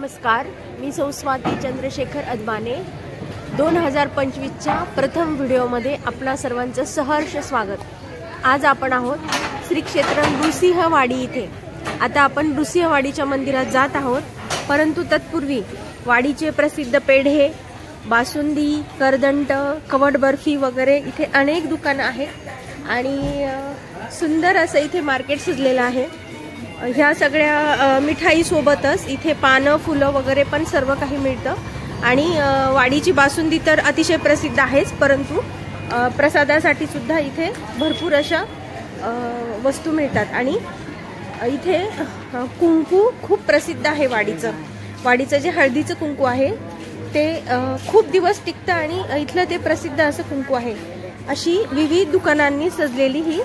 नमस्कार, मी स्वाती चंद्रशेखर अदमाने। 2025च्या प्रथम व्हिडिओमध्ये आपल्या सर्वांचं सहर्ष स्वागत। आज आपण आहोत श्री क्षेत्र नृसिंहवाडी इथे। आता आपण नृसिंहवाडीच्या मंदिरात जात आहोत, परंतु तत्पूर्वी वाडीचे प्रसिद्ध पेढे, बासुंदी, करदंट, कवड बर्फी वगैरे इथे अनेक दुकानं आहेत आणि सुंदर असं इथे मार्केट सजलेलं आहे। ह्या सगळ्या मिठाई सोबतच इथे पानं, फुलं वगैरे पण सर्व काही मिळतं आणि वाडीची बासुंदी तर अतिशय प्रसिद्ध आहेच, परंतु प्रसादासाठी सुद्धा इथे भरपूर अशा वस्तू मिळतात। आणि इथे कुंकू खूप प्रसिद्ध आहे। वाडीचं जे हळदीचं कुंकू आहे ते खूप दिवस टिकतं आणि इथलं ते प्रसिद्ध असं कुंकू आहे। अशी विविध दुकानांनी सजलेली ही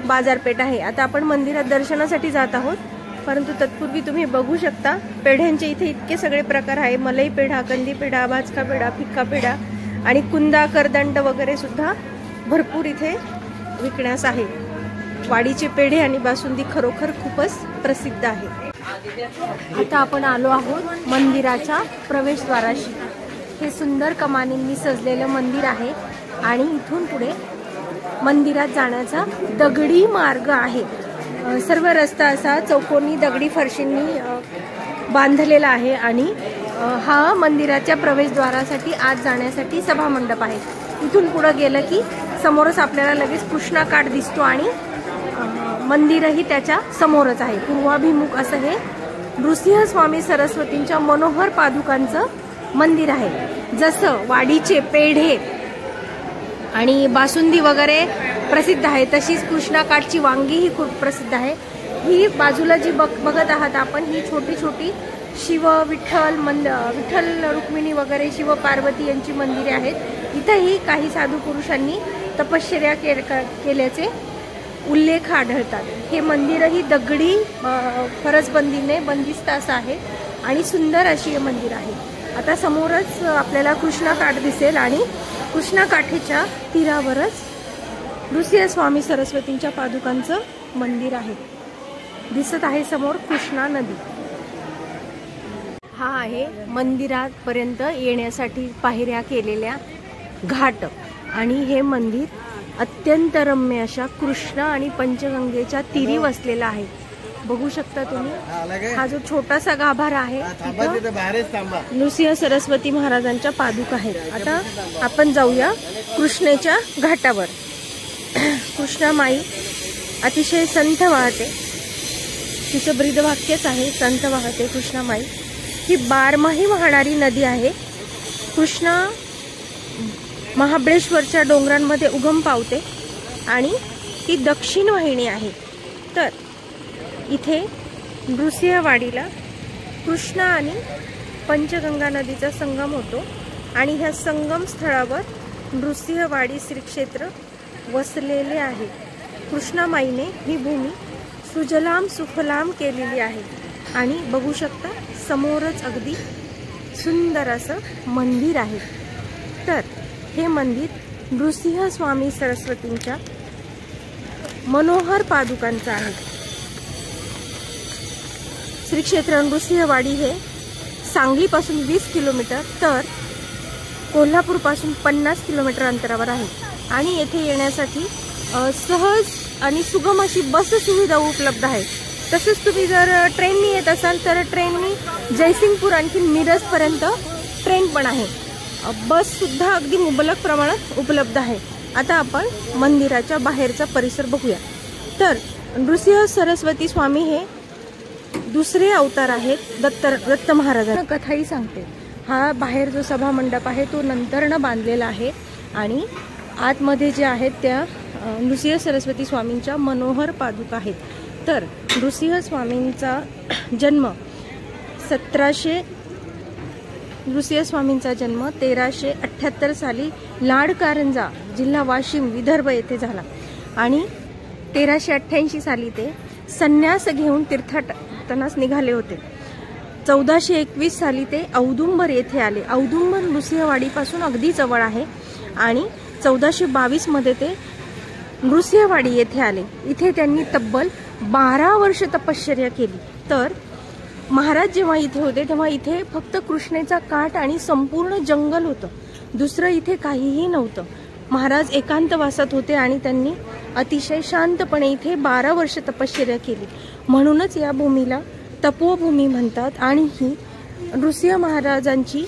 बाजारपेठ आहे। आता आपण मंदिरात दर्शनासाठी जात आहोत, परंतु तत्पूर्वी तुम्ही बघू शकता पेढ्यांचे इथे इतके सगळे प्रकार आहे। मलाई पेढा, कंदी पेढा, भाजका पेढा, फिक्का पेढा आणि कुंदा, करदंड वगैरे सुद्धा भरपूर इथे विकण्यास आहे। वाडीचे पेढे आणि बासुंदी खरोखर खूपच प्रसिद्ध आहे। आता आपण आलो आहोत मंदिराच्या प्रवेशद्वाराशी। हे सुंदर कमानींनी सजलेलं मंदिर आहे आणि इथून पुढे मंदिरात जाण्याचा दगडी मार्ग आहे। सर्व रस्ता असा चौकोनी दगडी फरशींनी बांधलेला आहे आणि हा मंदिराच्या प्रवेशद्वारासाठी आत जाण्यासाठी सभा मंडप आहे। इथून पुढे गेलं की समोरच आपल्याला लगेच कृष्णा काठ दिसतो आणि मंदिरही त्याच्या समोरच आहे। पूर्वाभिमुख असं हे नृसिंह स्वामी सरस्वतींच्या मनोहर पादुकांचं मंदिर आहे। जसं वाडीचे पेढे आणि बासुंदी वगैरे प्रसिद्ध आहे, तशीच कृष्णा काठची वांगी ही खूप प्रसिद्ध आहे। ही बाजूला जी बघत आहात आपण, ही छोटी छोटी शिव विठ्ठल रुक्मिणी वगैरे शिव पार्वती यांची मंदिरे आहेत। इथंही काही साधू पुरुषांनी तपश्चर्या केल्याचे उल्लेख आढळतात। हे मंदिरही दगडी फरसबंदीने बंदिस्त असं आहे आणि सुंदर अशी हे मंदिर आहे। आता समोरच आपल्याला कृष्णा काठ दिसेल आणि कृष्णा काठीच्या तीरावरच नृसिंह स्वामी सरस्वतींच्या पादुकांचं मंदिर आहे। दिसत आहे समोर कृष्णा नदी। हा आहे मंदिरापर्यंत येण्यासाठी पायऱ्या केलेल्या घाट आणि हे मंदिर अत्यंत रम्य अशा कृष्णा आणि पंचगंगेच्या तीरी वसलेला आहे। बघू शकता तुम्ही, हा जो छोटासा गाभारा आहे नृसिंह सरस्वती महाराजांच्या पादुका आहेत। आता आपण जाऊया कृष्णेच्या घाटावर। कृष्णा माई अतिशय संत वाहते, तिचं ब्रीदवाक्यच आहे संत वाहते कृष्णा माई। ही बारमाही वाहणारी नदी आहे। कृष्णा महाबळेश्वरच्या डोंगरांमध्ये उगम पावते आणि ती दक्षिण वाहिनी आहे। तर इथे नृसिंहवाडीला कृष्णा आणि पंचगंगा नदीचा संगम होतो आणि ह्या संगम स्थळावर नृसिंहवाडी श्री क्षेत्र वसलेले आहे। कृष्णा माईने ही भूमी सुजलाम सुफलाम केलेली आहे आणि बघू शकता समोरच अगदी सुंदर असं मंदिर आहे। तर हे मंदिर नृसिंह स्वामी सरस्वतींच्या मनोहर पादुकांचं आहे। श्री क्षेत्र नृसिंहवाडी हे सांगलीपासून 20 किलोमीटर तर कोल्हापूरपासून 50 किलोमीटर अंतरावर आहे आणि येथे येण्यासाठी सहज आणि सुगम अशी बस सुविधा उपलब्ध आहे। तसेच तुम्ही जर ट्रेननी येत असाल तर ट्रेननी जयसिंगपूर आणखी मिरजपर्यंत ट्रेन पण आहे। बस सुद्धा अगदी मुबलक प्रमाणात उपलब्ध आहे। आता आपण मंदिराच्या बाहेरचा परिसर बघूया। तर नृसिंह सरस्वती स्वामी हे दुसरे अवतार आहेत दत्त महाराजांना कथाही सांगते। हा बाहेर जो सभा मंडप आहे तो नंतरनं बांधलेला आहे आणि आतमध्ये जे आहेत त्या नृसिंह सरस्वती स्वामींच्या मनोहर पादुका आहेत। तर नृसिंह स्वामींचा जन्म 1378 साली लाडकारंजा जिल्हा वाशिम विदर्भ येथे झाला आणि 1388 साली ते संन्यास घेऊन तीर्थाटनास निघाले होते। 1421 साली ते औदुंबर येथे आले। औदुंबर नृसिंहवाडीपासून अगदी जवळ आहे आणि 1422 मध्ये ते नृसिंहवाडी येथे आले। इथे त्यांनी तब्बल 12 वर्ष तपश्चर्या केली। तर महाराज जेव्हा इथे होते तेव्हा इथे फक्त कृष्णेचा काठ आणि संपूर्ण जंगल होतं, दुसरं इथे काहीही नव्हतं. महाराज एकांतवासात होते आणि त्यांनी अतिशय शांतपणे इथे 12 वर्ष तपश्चर्या केली. म्हणूनच या भूमीला तपोभूमी म्हणतात आणि ही नृसिंह महाराजांची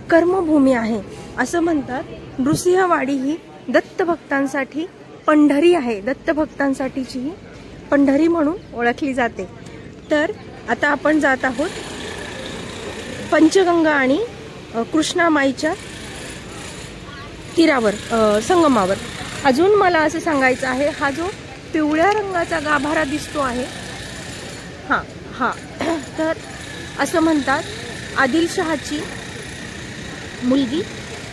कर्मभूमी आहे असं म्हणतात. नृसिंहवाडी ही दत्तभक्तांसाठी पंढरी आहे, दत्तभक्तांसाठीची ही पंढरी म्हणून ओळखली जाते. तर आता आपण जात आहोत पंचगंगा आणि कृष्णामाईच्या तीरावर, संगमावर. अजून मला असं सांगायचं आहे, हा जो पिवळ्या रंगाचा गाभारा दिसतो आहे, हा तर असं म्हणतात आदिलशहाची मुलगी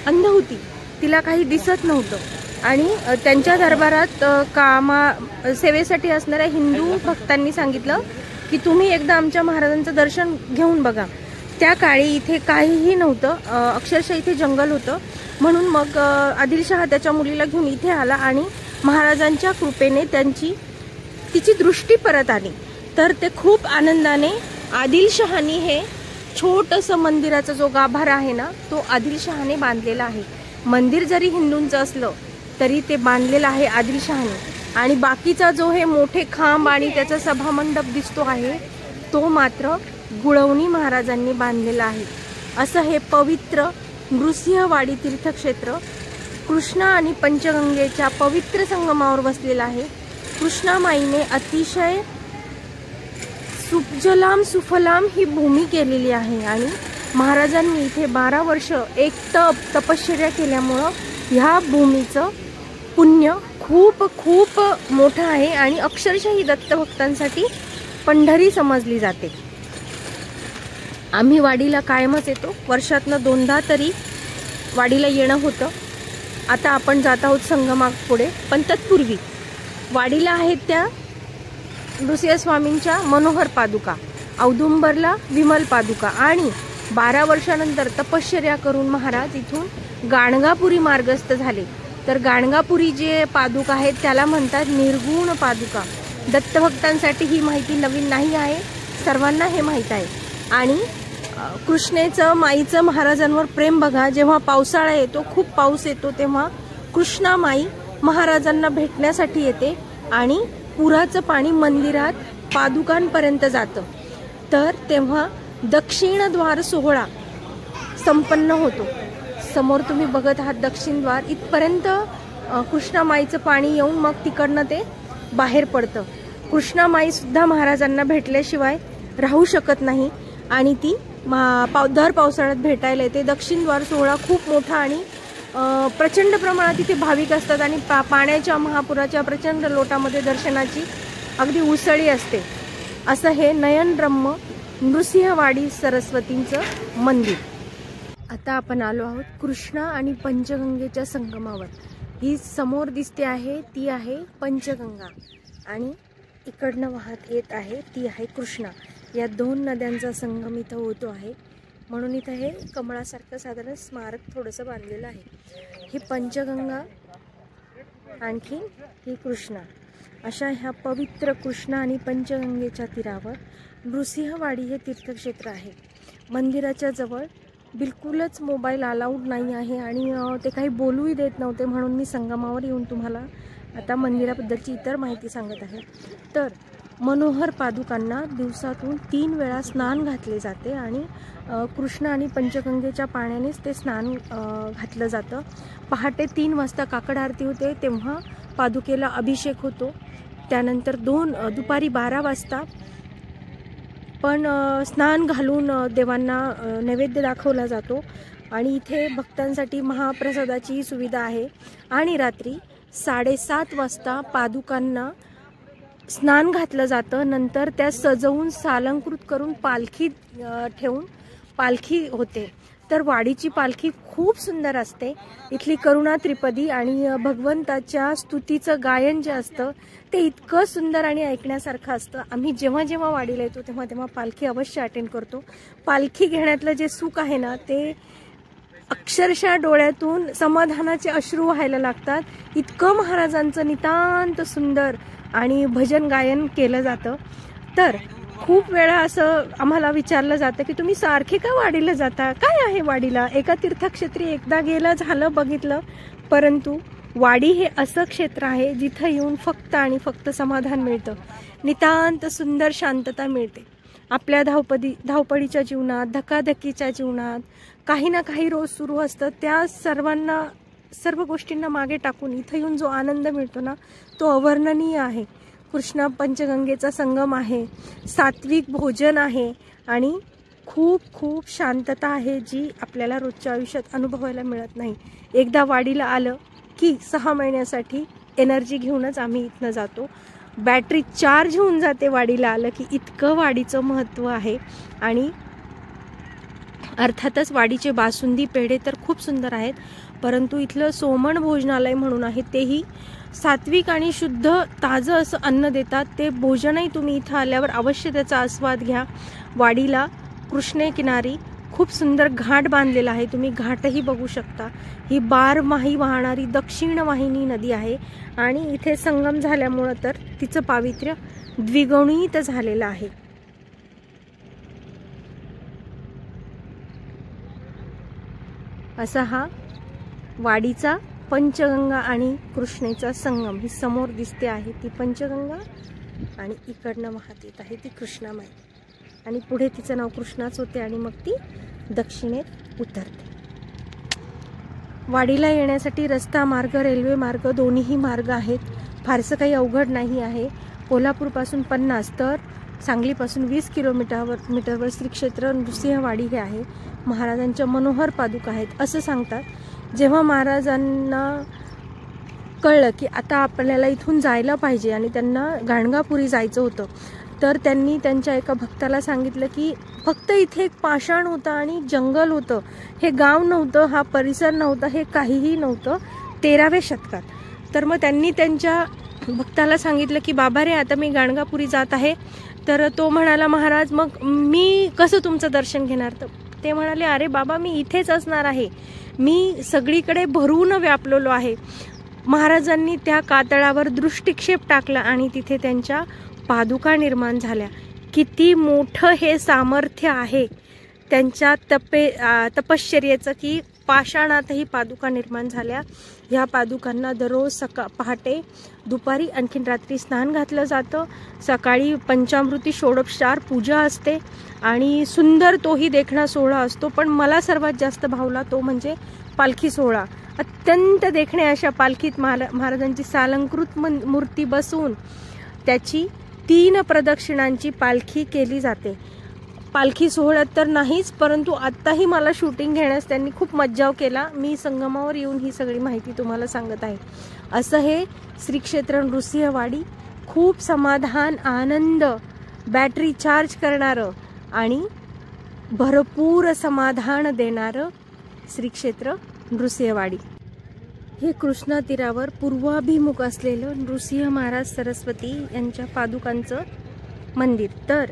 अंध होती, तिला काही दिसत नव्हतं आणि त्यांच्या दरबारात सेवेसाठी असणाऱ्या हिंदू भक्तांनी सांगितलं की तुम्ही एकदा आमच्या महाराजांचं दर्शन घेऊन बघा. त्या काळी इथे काहीही नव्हतं, अक्षरशः इथे जंगल होतं. म्हणून मग आदिलशहा त्याच्या मुलीला घेऊन इथे आला आणि महाराजांच्या कृपेने तिची दृष्टी परत आली. तर ते खूप आनंदाने आदिलशहानी हे छोटंसं मंदिराचा जो गाभारा आहे ना, तो आदिलशहाने बांधलेला आहे. मंदिर जरी हिंदूंचं असलं तरी ते बांधलेलं आहे आदिलशहाने. आणि बाकीचा जो हे मोठे खांब आणि त्याचा सभामंडप दिसतो आहे तो मात्र गुळवणी महाराजांनी बांधलेला आहे. असं हे पवित्र नृसिंहवाडी तीर्थक्षेत्र कृष्णा आणि पंचगंगेच्या पवित्र संगमावर वसलेलं आहे. कृष्णामाईने अतिशय सुजलाम सुफलाम ही भूमी केलेली आहे आणि महाराजांनी इथे 12 वर्ष एक तपश्चर्या केल्यामुळं ह्या भूमीचं पुण्य खूप खूप मोठं आहे आणि अक्षरशः ही दत्तभक्तांसाठी पंढरी समजली जाते. आम्ही वाडीला कायमच येतो, वर्षातनं 2दा तरी वाडीला येणं होतं. आता आपण जात आहोत संगमा पुढे, पण तत्पूर्वी वाडीला आहेत त्या नृसिंहस्वामींच्या मनोहर पादुका, औदुंबरला विमल पादुका आणि 12 वर्षानंतर तपश्चर्या करून महाराज इथून गाणगापुरी मार्गस्थ झाले. तर गाणगापुरी जे पादुका आहेत त्याला म्हणतात निर्गुण पादुका. दत्तभक्तांसाठी ही माहिती नवीन नाही आहे, सर्वांना हे माहीत आहे. आणि कृष्णेचं माईचं महाराजांवर प्रेम बघा. जेव्हा पावसाळा येतो, खूप पाऊस येतो, तेव्हा कृष्णामाई महाराजांना भेटण्यासाठी येते आणि पुराचं पाणी मंदिरात पादुकांपर्यंत जातं. तर तेव्हा दक्षिणद्वार सोहळा संपन्न होतो. समोर तुम्ही बघत आहात दक्षिण द्वार, इथपर्यंत कृष्णामाईचं पाणी येऊन मग तिकडनं ते बाहेर पडतं. कृष्णामाई सुद्धा महाराजांना भेटल्याशिवाय राहू शकत नाही आणि ती दर पावसाळ्यात भेटायला येते. दक्षिण द्वार सोहळा खूप मोठा आणि प्रचंड प्रमाणात इथे भाविक असतात आणि पाण्याच्या महापुराच्या प्रचंड लोटामध्ये दर्शनाची अगदी उसळी असते. असं हे नयनरम्य नृसिंहवाडी सरस्वतींचं मंदिर. आता आपण आलो आहोत कृष्णा आणि पंचगंगेच्या संगमावर. ही समोर दिसते आहे ती आहे पंचगंगा आणि इकडनं वाहत येत आहे ती आहे कृष्णा. या 2 नद्यांचा संगम इथं होतो आहे. म्हणून इथं हे कमळासारखं साधारण स्मारक थोडंसं बांधलेलं आहे. ही पंचगंगा, आणखी ही कृष्णा. अशा ह्या पवित्र कृष्णा आणि पंचगंगेच्या तीरावर नृसिंहवाडी हे तीर्थक्षेत्र आहे. मंदिराच्या जवळ बिलकुलच मोबाईल अलाउड नाही आहे आणि ते काही बोलूही देत नव्हते. म्हणून मी संगमावर येऊन तुम्हाला आता मंदिराबद्दलची इतर माहिती सांगत आहे. तर मनोहर पादुकांना दिवसातून 3 वेळा स्नान घातले जाते आणि कृष्णा आणि पंचगंगेच्या पाण्यानेच ते स्नान घातलं जातं. पहाटे 3 वाजता काकड आरती होते तेव्हा पादुकेला अभिषेक होतो. त्यानंतर दुपारी 12 वाजता पण स्नान घालून देवांना नैवेद्य दाखवला जातो आणि इथे भक्तांसाठी महाप्रसादाची सुविधा आहे. आणि रात्री 7:30 वाजता पादुकांना स्नान घातलं जातं. नंतर त्या सजवून सालंकृत करून पालखी ठेवून पालखी होते. तर वाडीची पालखी खूप सुंदर असते. इथली करुणा त्रिपदी आणि भगवंताच्या स्तुतीचं गायन जे असतं ते इतकं सुंदर आणि ऐकण्यासारखं असतं. आम्ही जेव्हा जेव्हा वाडीला येतो तेव्हा तेव्हा पालखी अवश्य अटेंड करतो. पालखी घेण्यातलं जे सुख आहे ना ते अक्षरशः डोळ्यातून समाधानाचे अश्रू व्हायला लागतात. इतकं महाराजांचं नितांत सुंदर आणि भजन गायन केलं जातं. तर खूप वेळा असं आम्हाला विचारलं जातं की तुम्ही सारखे का वाडीला जाता, काय आहे वाडीला? एका तीर्थक्षेत्री एकदा गेलं झालं बघितलं, परंतु वाडी हे असं क्षेत्र आहे जिथं येऊन फक्त आणि फक्त समाधान मिळतं, नितांत सुंदर शांतता मिळते. आपल्या धावपळीच्या जीवनात, धकाधकीच्या जीवनात काही ना काही रोज सुरू असतं, त्या सर्व गोष्टींना मागे टाकून इथं येऊन जो आनंद मिळतो ना, तो अवर्णनीय आहे. कृष्णा पंचगंगेचा संगम आहे, सात्विक भोजन आहे आणि खूप खूप शांतता आहे जी आपल्याला रोजच्या आयुष्यात अनुभवायला मिळत नाही. एकदा वाडीला आलं की 6 महिन्यासाठी एनर्जी घेऊनच आम्ही इथनं जातो. बॅटरी चार्ज होऊन जाते वाडीला आलं की, इतकं वाडीचं महत्त्व आहे. आणि अर्थातच वाडीचे बासुंदी पेढे तर खूप सुंदर आहेत, परंतु इथलं सोमण भोजनालय म्हणून आहे, तेही सात्विक आणि शुद्ध ताजं असं अन्न देतात. ते भोजनही तुम्ही इथं आल्यावर अवश्य त्याचा आस्वाद घ्या. वाडीला कृष्णे किनारी खूप सुंदर घाट बांधलेला आहे, तुम्ही घाटही बघू शकता. ही 12 वाहणारी दक्षिण वाहिनी नदी आहे आणि इथे संगम झाल्यामुळं तर तिचं पावित्र्य द्विगुणित झालेलं आहे. असा हा वाडीचा पंचगंगा आणि कृष्णेचा संगम. ही समोर दिसते आहे ती पंचगंगा आणि इकडनं वाहत येत आहे ती कृष्णामाई आणि पुढे तिचं नाव कृष्णाच होते आणि मग ती दक्षिणेत उतरते. वाडीला येण्यासाठी रस्ता मार्ग, रेल्वे मार्ग दोन्हीही मार्ग आहेत. फारसं काही अवघड नाही आहे. कोल्हापूरपासून 50 तर सांगलीपासून 20 किलोमीटरवर श्री क्षेत्र नृसिंहवाडी हे आहे. महाराजांच्या मनोहर पादुका आहेत. असं सांगतात, जेव्हा महाराजांना कळलं की आता आपल्याला इथून जायला पाहिजे आणि त्यांना गाणगापुरी जायचं होतं, तर त्यांनी त्यांच्या एका भक्ताला सांगितलं की फक्त इथे एक पाषाण होतं आणि जंगल होतं, हे गाव नव्हतं, हा परिसर नव्हता, हे काहीही नव्हतं 13व्या शतकात. तर मग त्यांनी त्यांच्या भक्ताला सांगितलं की बाबा रे, आता मी गाणगापुरी जात आहे. तर तो म्हणाला, महाराज मग मी कसं तुमचं दर्शन घेणार? तर ते म्हणाले, अरे बाबा, मी इथेच असणार आहे, मी सगळीकडे भरून व्यापलेलो आहे. महाराजांनी त्या कातळावर दृष्टिक्षेप टाकला आणि तिथे त्यांच्या पादुका निर्माण झाल्या. किती मोठं हे सामर्थ्य आहे त्यांच्या तपश्चर्येचं की पाषाणातही पादुका निर्माण झाल्या. ह्या पादुकांना दररोज पहाटे, दुपारी, आणखीन रात्री स्नान घातलं जातं. सकाळी पंचामृती षोडोपचार पूजा असते आणि सुंदर तोही देखणा सोहळा असतो. पण मला सर्वात जास्त भावला तो म्हणजे पालखी सोहळा. अत्यंत देखणे अशा पालखीत महाराजांची सालंकृत मूर्ती बसवून त्याची 3 प्रदक्षिणांची पालखी केली जाते. पालखी सोहळ्यात तर नाहीच, परंतु आत्ताही मला शूटिंग घेण्यास त्यांनी खूप मज्जाव केला. मी संगमावर येऊन ही सगळी माहिती तुम्हाला सांगत आहे. असं हे श्री क्षेत्र नृसिंहवाडी, खूप समाधान, आनंद, बॅटरी चार्ज करणारं आणि भरपूर समाधान देणारं श्री क्षेत्र नृसिंहवाडी. हे कृष्णा तीरावर पूर्वाभिमुख असलेलं नृसिंह महाराज सरस्वती यांच्या पादुकांचं मंदिर. तर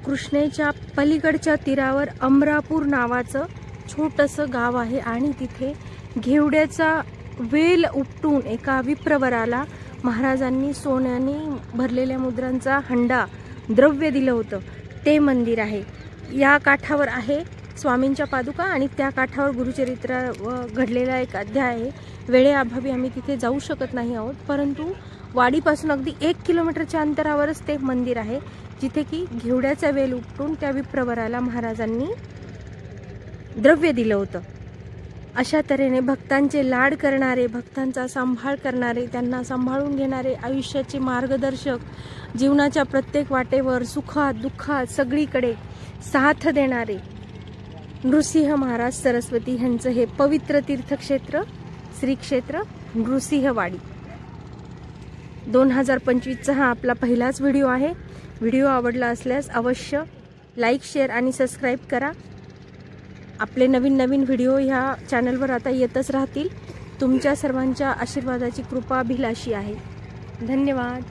कृष्णेच्या पलीकडच्या तीरावर अमरापूर नावाचं छोटंसं गाव आहे आणि तिथे घेवड्याचा वेल उपटून एका विप्रवराला महाराजांनी सोन्याने भरलेल्या मुद्रांचा हंडा द्रव्य दिलं होतं, ते मंदिर आहे. या काठावर आहे स्वामींच्या पादुका आणि त्या काठावर गुरुचरित्र घडलेला एक अध्याय आहे. वेळेअभावी आम्ही तिथे जाऊ शकत नाही आहोत, परंतु वाडीपासून अगदी 1 किलोमीटरच्या अंतरावरच ते मंदिर आहे, जिथे की घेवड्याचा वेल उपटून त्या विप्रवराला महाराजांनी द्रव्य दिलं होतं. अशा तऱ्हेने भक्तांचे लाड करणारे, भक्तांचा सांभाळ करणारे, त्यांना सांभाळून घेणारे, आयुष्याचे मार्गदर्शक, जीवनाच्या प्रत्येक वाटेवर सुखात दुःखात सगळीकडे साथ देणारे नृसिंह महाराज सरस्वती यांचं हे पवित्र तीर्थक्षेत्र श्री क्षेत्र नृसिंहवाडी. 2025चा हा आपला पहिलाच व्हिडिओ आहे. व्हिडिओ आवडला असल्यास अवश्य लाईक, शेअर आणि सबस्क्राईब करा. आपले नवीन व्हिडिओ ह्या चॅनलवर आता येतच राहतील. तुमच्या सर्वांच्या आशीर्वादाची कृपा अभिलाषी आहे. धन्यवाद.